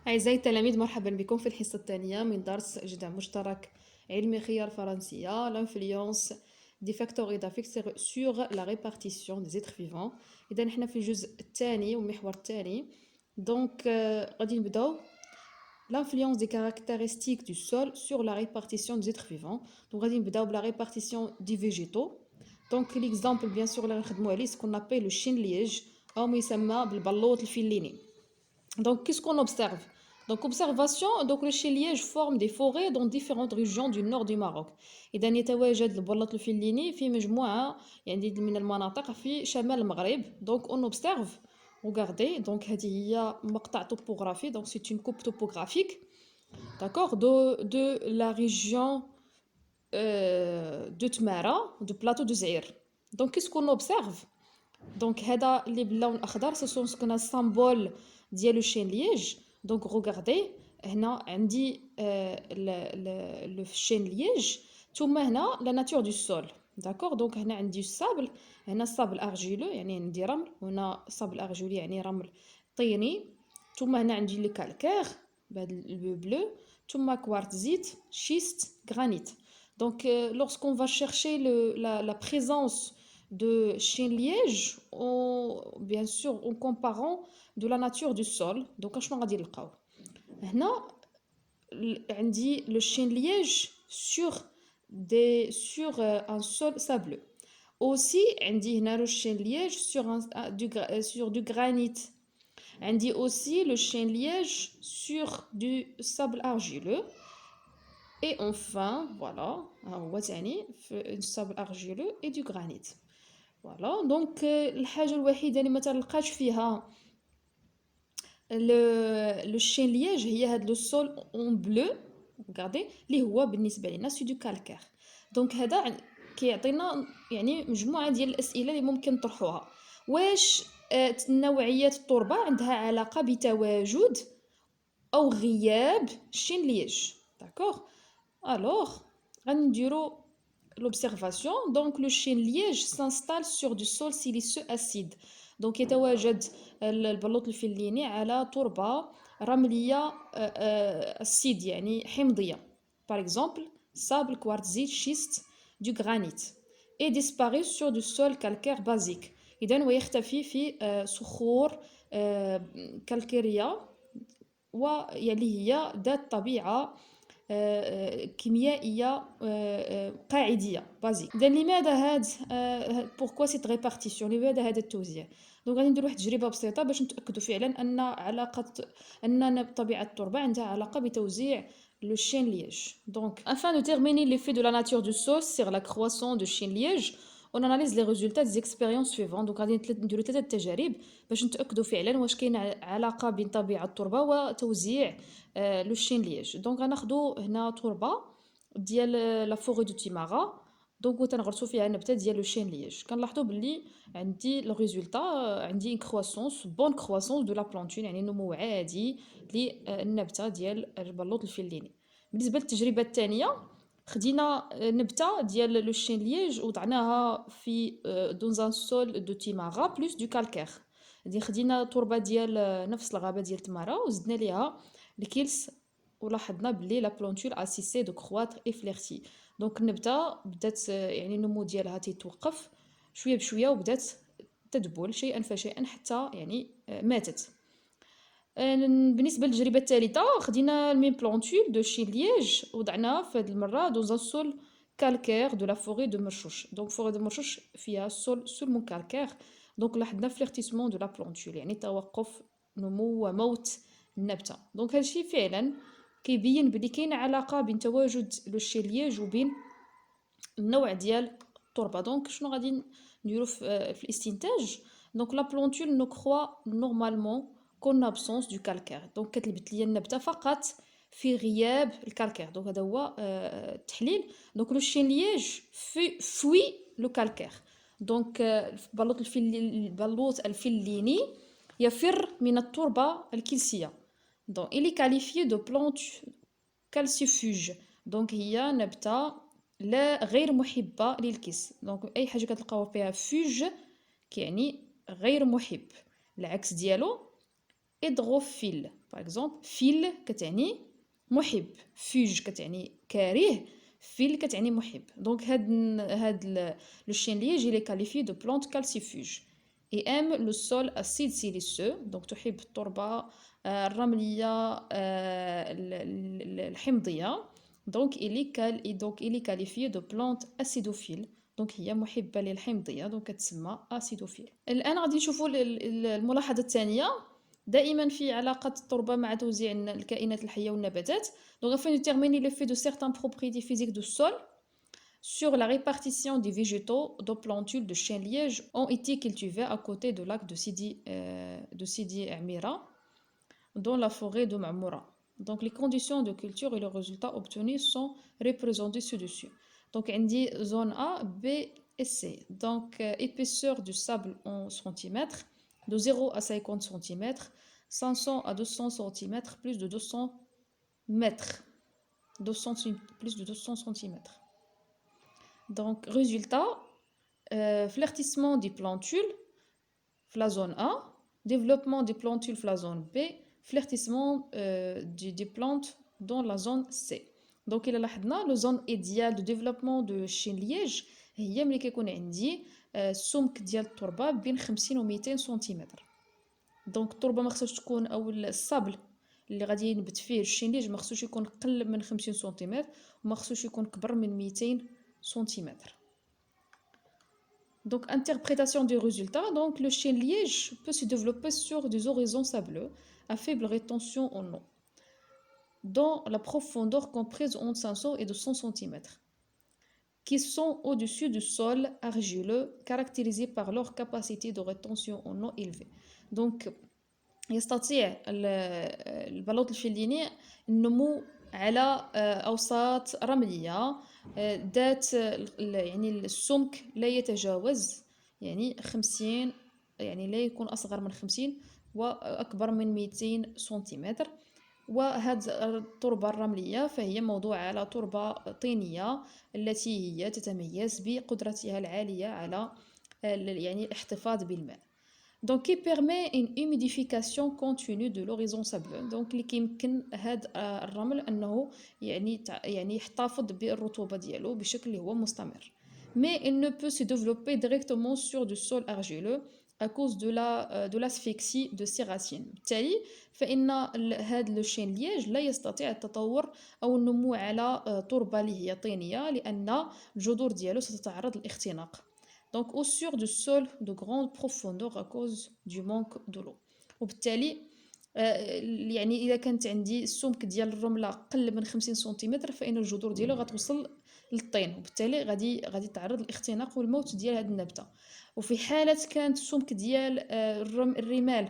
أعزائي التلاميذ، مرحبا بكم في الحصة الثانية من درس جدع مشترك علمي خيار فرنسية l'influence des facteurs étaphiques sur la répartition des êtres vivants. إذا نحن في الجزء الثاني والمحور الثاني. دونك غادي نبداو l'influence des caractéristiques du sol sur la répartition des êtres vivants. Donc غادي نبداو بلا répartition des végétaux. Donc l'exemple bien sûr اللي غنخدمو عليه ce qu'on appelle le chêne liège أو ما يسمى بالبلوط الفليني. Donc, qu'est-ce qu'on observe? Donc, observation, donc le chêne liège forme des forêts dans différentes régions du nord du Maroc. إذا يتواجد البلاط الفليني في مجموعة يعني من المناطق في شمال المغرب. Donc, on observe. Regardez, donc هذه هي مقطع topographie. Donc, c'est une coupe topographique, d'accord, de la région de Tmara, du plateau de Zaïr. Donc, qu'est-ce qu'on observe? Donc هذا اللي باللون الاخضر سو سكون سامبول ديال لو شين ليج. دونك روغاردي هنا عندي لو شين ليج، ثم هنا لا ناتور دو سول. داكوغ، دونك هنا عندي الصابل، هنا الصابل ارجيلو يعني عندي رمل، وهنا صابل ارجيلي يعني رمل طيني، ثم هنا عندي لو كالكير بهذا البلو، ثم كوارتزيت، شيست، غرانيت. Donc, lorsqu'on va chercher la présence de chêne liège, bien sûr en comparant de la nature du sol. Donc شنو غادي نلقاو هنا؟ عندي le chêne liège sur un sol sableux. Aussi عندي هنا le chêne liège sur du granit. عندي aussi le chêne liège sur du sable argileux. Et enfin, voilà, un sable argileux et du granit. Voilà, donc الحاجة الوحيدة اللي ما تلقاش فيها le chêne liège هي هاد le sol en bleu. regardez اللي هو بالنسبة لنا سي دو كالكير. دونك هذا كيعطينا يعني مجموعة ديال الأسئلة اللي ممكن نطرحوها. واش نوعية التربة عندها علاقة بتواجد أو غياب شين ليج؟ داكوغ. Alors, l'observation. Donc, le chêne liège s'installe sur du sol siliceux acide. Donc, يتواجد البلوط الفليني على تربة رملية acide يعني حمضية. Par exemple, sable, quartzite, schiste, du granit. Et disparaît sur du sol calcaire basique. إذن ويختفي في صخور كالكيرية ويلي هي ذات طبيعة كيميائيه قاعديه بازيك. اذا لماذا هاد بوركوا سيت ريبارتيسيون، لماذا هذا التوزيع؟ دونك غادي ندير واحد التجربه بسيطه باش نتاكدوا فعلا ان طبيعه التربه عندها علاقه بتوزيع le chêne liège. Donc, afin de terminer l'effet de la nature du sol sur la croissance du chêne liège, on analyse les résultats des expériences suivantes. Donc غادي نديرو 3 تجارب باش نتاكدوا فعلا واش كاين علاقه بين طبيعه التربه وتوزيع لو شين ليج. دونك غناخدو هنا تربه ديال لا فوري دو تيمارا، دونك وتنغرسو فيها النبته ديال لو شين ليج. كنلاحظوا باللي عندي لو ريزولطا، عندي ان كرواسونس بون كرواسونس دو لا بلانتون، يعني نمو عادي للنبته ديال البلوط الفليني. بالنسبه للتجربه الثانيه، خدينا نبته ديال لو شين ليج وضعناها في دون ان سول دو تيمارا بلس دو كالكير. خدينا تربه ديال نفس الغابه ديال تمارا وزدنا ليها الكيلس، ولاحظنا بلي لا بلونتول ا سيسي دو كرواتر اي فليرتي. دونك النبته بدات يعني النمو ديالها تيتوقف شويه بشويه وبدات تدبل شيئا فشيئا حتى يعني ماتت. بالنسبه للتجربه الثالثه، خدينا الميم بلونتول دو شين ليج وضعناها في هذه المره دوز ان سول كالكير دو لا فوري دو مرشوش. دونك فوري دو مرشوش فيها سول سولمون كالكير. دونك لاحظنا فليرتيسمون دو لا بلونتول يعني توقف نمو وموت النبته. دونك هادشي فعلا كيبين بلي كاين علاقه بين تواجد لو شين ليج وبين النوع ديال التربه. دونك شنو غادي نديرو في الاستنتاج؟ دونك لا بلونتول نو كروا نورمالمون كون ابسونس دو كالكير. دونك كتلبت ليا النبته فقط في غياب الكالكير. دونك هذا هو التحليل. دونك لو شين ليج فوي لو كالكير. دونك البلوط الفليني يفر من التربه الكلسيه. Donc, il est qualifié de plante calcifuge. Donc, هي نبتة لا غير محبة للكس. دونك أي حاجة كتلقاو فيها فوج كيعني غير محب. العكس ديالو إدغوفيل. باغ اكزومبل فيل كتعني محب، فوج كتعني كاره، فيل كتعني محب. دونك هاد لو شين ليج il est qualifié de plante calcifuge et aime le sol acide siliceux. donc تحب التربة الرملية الحمضية. donc il est qualifié de plante acidophile. دونك هي محبة للحمضية، دونك كتسمى اسيدوفيل. الآن غادي نشوفوا الملاحظة الثانية. دائما في علاقة التربة مع توزيع الكائنات الحية والنباتات. donc afin de déterminer l'effet de certaines propriétés physiques du sol sur la répartition des végétaux, des plantules de chêne-liège ont été cultivés à côté du lac de Sidi Amira dans la forêt de Mamoura. donc les conditions de culture et les résultats obtenus sont représentés ci-dessus. donc عندي zone A, B et C. donc épaisseur du sable en centimètres de 0 à 50 cm, 500 à 200 cm, plus de 200 mètres, plus de 200 cm. donc résultat, flirtissement des plantules la zone A, développement des plantules la zone B, flirtissement des plantes dans la zone C. donc إلا لاحظنا لو زون ايديال دو ديفلوبمون دو شين ليج هي ملي كيكون عندي السمك ديال التربه بين 50 و 200 سنتيمتر. دونك التربه ما خصهاش تكون او الصابل اللي غادي ينبت فيه الشين ليج ما خصوش يكون قل من 50 سنتيمتر وما خصوش يكون كبر من 200 سنتيمتر. donc interprétation des résultats. donc le chêne liège peut se développer sur des horizons sableux à faible rétention en eau dans la profondeur comprise entre 500 et 200 cm, qui sont au-dessus du sol argileux, caractérisés par leur capacité de rétention en eau élevée. donc يستطيع البلوط الفليني النمو على أوساط رملية ذات يعني السمك لا يتجاوز يعني 50، يعني لا يكون أصغر من 50 وأكبر من 200 سنتيمتر. وهذه التربة الرملية فهي موضوعة على تربة طينية التي هي تتميز بقدرتها العالية على يعني الاحتفاظ بالماء. donc qui permet une humidification continue de l'horizon sableux. donc اللي كيمكن هذا الرمل انه يعني يحتفظ بالرطوبة ديالو بشكل هو مستمر. mais il ne peut se développer directement sur du sol argileux à cause de l'asphyxie de ses racines. بالتالي فإن هذا لو شين ليج لا يستطيع التطور أو النمو على تربة اللي هي طينية لأن الجذور ديالو ستتعرض للاختناق. donc au sur du sol de grande profondeur à cause du manque de l'eau. وبالتالي يعني إذا كانت عندي السمك ديال الرملة قل من 50 سنتيمتر فإن الجذور ديالو غتوصل للطين وبالتالي غادي تعرض للاختناق والموت ديال هذه النبتة. وفي حالة كانت السمك ديال الرمال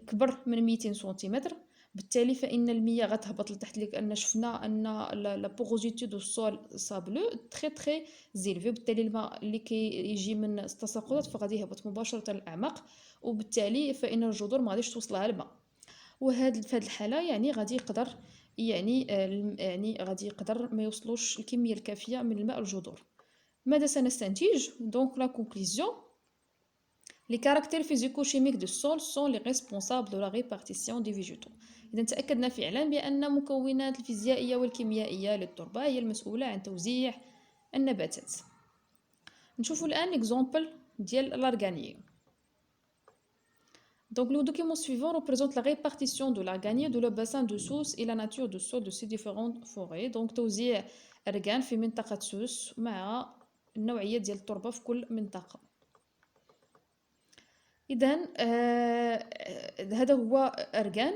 كبر من 200 سنتيمتر بالتالي فإن المياه غتهبط لتحت لأن شفنا أن لا بوغوزيتي دو سول سابلو تري تري زيلفي. بالتالي الماء اللي كيجي من التساقطات فغادي يهبط مباشرة للأعماق وبالتالي فإن الجذور ما غاديش توصلها الماء. وهذا في هذه الحالة يعني غادي يقدر يعني غادي يقدر ما يوصلوش الكمية الكافية من الماء للجذور. ماذا سنستنتج؟ donc la conclusion: les caractères physico-chimiques du sol sont les responsables de la répartition des végétaux. إذا تأكدنا فعلا بأن مكونات الفيزيائية والكيميائية للتربة هي المسؤولة عن توزيع النباتات. نشوفوا الآن exemple ديال l'arganier. donc le document suivant représente la répartition de l'arganier de le bassin de Sousse et la nature du sol de ces différentes forêts. donc توزيع أرغان في منطقة سوس مع النوعية ديال التربة في كل منطقة. إذن هذا هو أرغان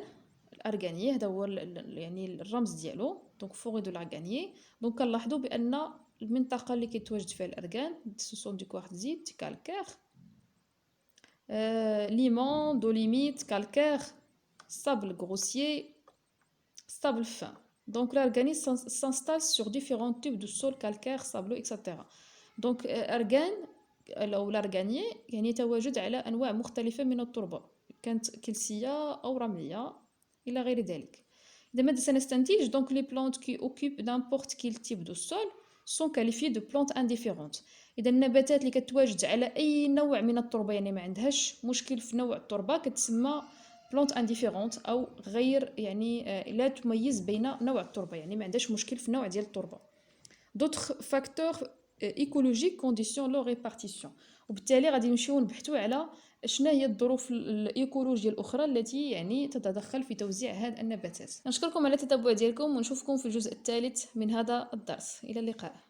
الأرغانيي، هذا هو يعني الرمز ديالو دونك فوري دو لارغانيي. دونك كنلاحظوا بأن المنطقة اللي كيتواجد فيها الأرغان سوسون دي كوارتزيت كالكير ليمون دوليميت كالكير sable grossier sable fin. donc l'arganie s'installe sur différents types de sols calcaires sableux etc. donc أرغان أو الأرغانيي يعني يتواجد على أنواع مختلفة من التربة كانت كلسية أو رملية إلى غير ذلك. إذا ماذا سنستنتج؟ donc les plantes qui occupent n'importe quel type de sol sont qualifiées de plantes indifférentes. إذا النباتات اللي كتواجد على أي نوع من التربة يعني ما عندهاش مشكل في نوع التربة كتسمى بلونت انديفيرونت او غير يعني لا تميز بين نوع التربه، يعني ما عندهاش مشكل في النوع ديال التربه. دوطخ فاكتور ايكولوجيك كونديسيون لو ريبارتيسيون. وبالتالي غادي نمشيو نبحثوا على شنو هي الظروف الايكولوجيه الاخرى التي يعني تتدخل في توزيع هذه النباتات. نشكركم على التتبع ديالكم، ونشوفكم في الجزء الثالث من هذا الدرس. الى اللقاء.